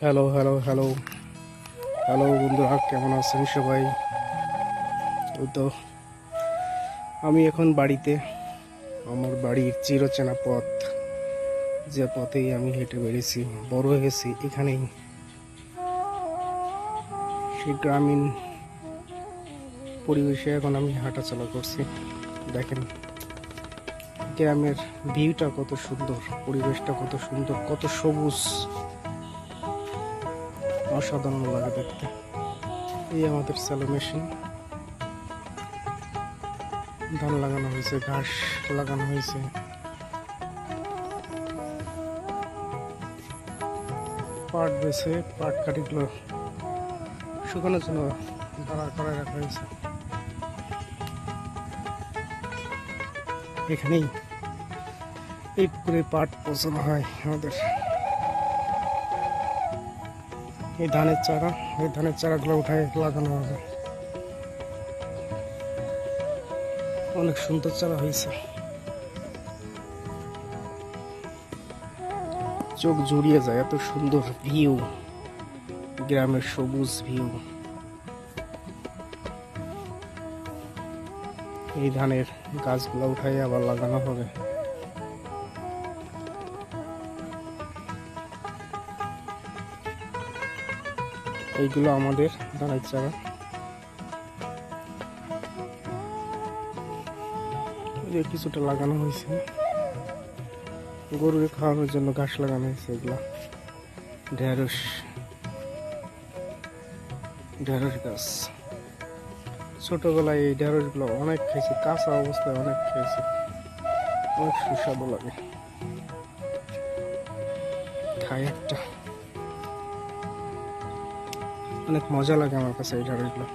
Hello hello hello hello বন্ধুরা, কেমন আছেন সবাই? ওই তো আমি এখন বাড়িতে, আমার বাড়ির চিরচেনা পথ, যে পথেই আমি হেঁটে বেড়েছি, বড় হয়ে গেছি, এখানেই সেই গ্রামীণ পরিবেশে এখন আমি হাঁটাচলা করছি। দেখেন গ্রামের ভিউটা কত সুন্দর, পরিবেশটা কত সুন্দর, কত সবুজ, অসাধারণ লাগে দেখতে। এই আমাদের স্যালো মেশিন, ধান লাগানো হয়েছে, ঘাস লাগানো হয়েছে, পাট বেছে পাট কাঠিগুলো শুকানোর জন্য দাঁড়া করে রাখা হয়েছে। এখানেই এই পুকুরে পাট পচানো হয় আমাদের। এই ধানের চারাগুলো উঠায় লাগানো হবে। অনেক সুন্দর চারা হয়েছে, চোখ জুড়িয়ে যায়, এত সুন্দর ভিউ, গ্রামের সবুজ ভিউ। এই ধানের গাছগুলো উঠাই আবার লাগানো হবে। এইগুলো আমাদের ধানের চারা। কিছুটা লাগানো হয়েছে, গরুকে খাওয়ানোর জন্য ঘাস লাগানো হয়েছে। এগুলা ঢেঁড়স গাছ। ছোটবেলায় এই ঢেঁড়স গুলো অনেক খেয়েছি, কাঁচা অবস্থায় অনেক খেয়েছি, অনেক সুস্বাদু লাগে, খাই একটা, অনেক মজা লাগে আমার কাছে এই ঢেঁড়স গুলো।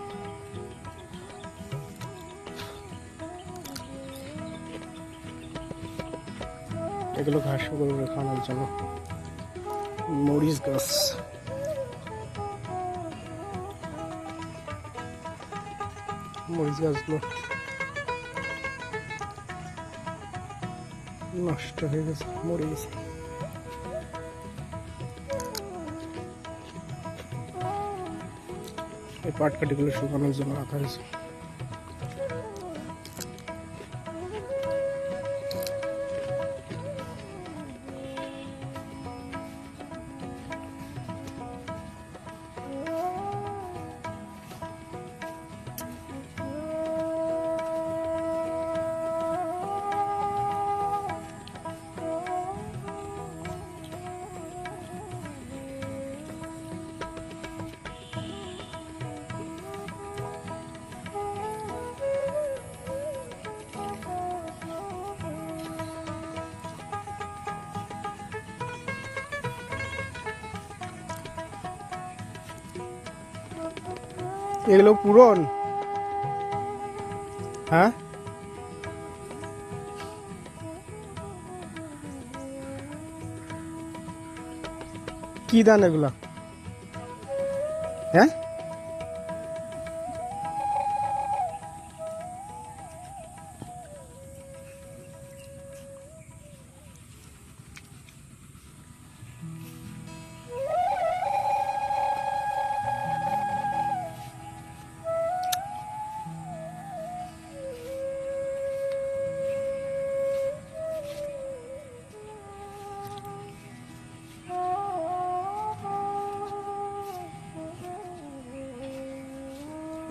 এগুলো ঘাস গরুকে খাওয়ানোর জন্য। মরিচ গাছ, মরিচ গাছগুলো নষ্ট হয়ে গেছে, মরে গেছে। এই পাট কাঠিগুলো শুকানোর জন্য রাখা হয়েছে। এগুলো পুরন, হ্যাঁ কি ধান এগুলা? হ্যাঁ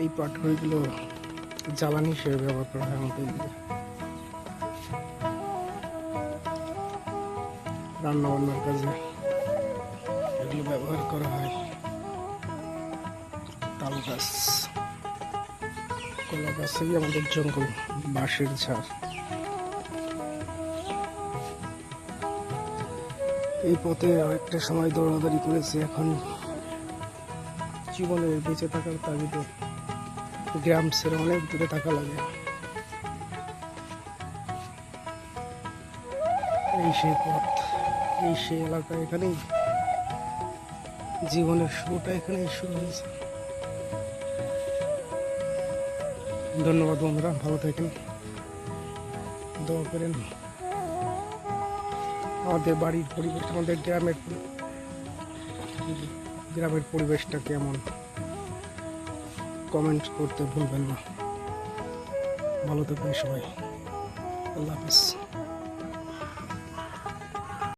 এই পাটখড়িগুলো জ্বালানি হিসেবে ব্যবহার করা হয় আমাদের দিকে, রান্না বান্নার কাজে এগুলো ব্যবহার করা হয়। তাল গাছ, কলা গাছ, এই আমাদের জঙ্গল, বাঁশের ঝাড়। এই পথে একটা সময় দৌড়াদৌড়ি করেছি, এখন জীবনের বেঁচে থাকার তাগিদে গ্রাম ছেড়ে অনেক দূরে থাকা লাগে। এই সেই পথ, এই সেই এলাকা, এখানেই জীবনের শুরুটা এখানেই শুরু হয়েছে। ধন্যবাদ বন্ধুরা, ভালো থাকেন, দোয়া করেন। আমাদের বাড়ির পরিবেশ, আমাদের গ্রামের গ্রামের পরিবেশটা কেমন কমেন্ট করতে ভুলবেন না। ভালো থাকবেন সবাই। আল্লাহ হাফিজ।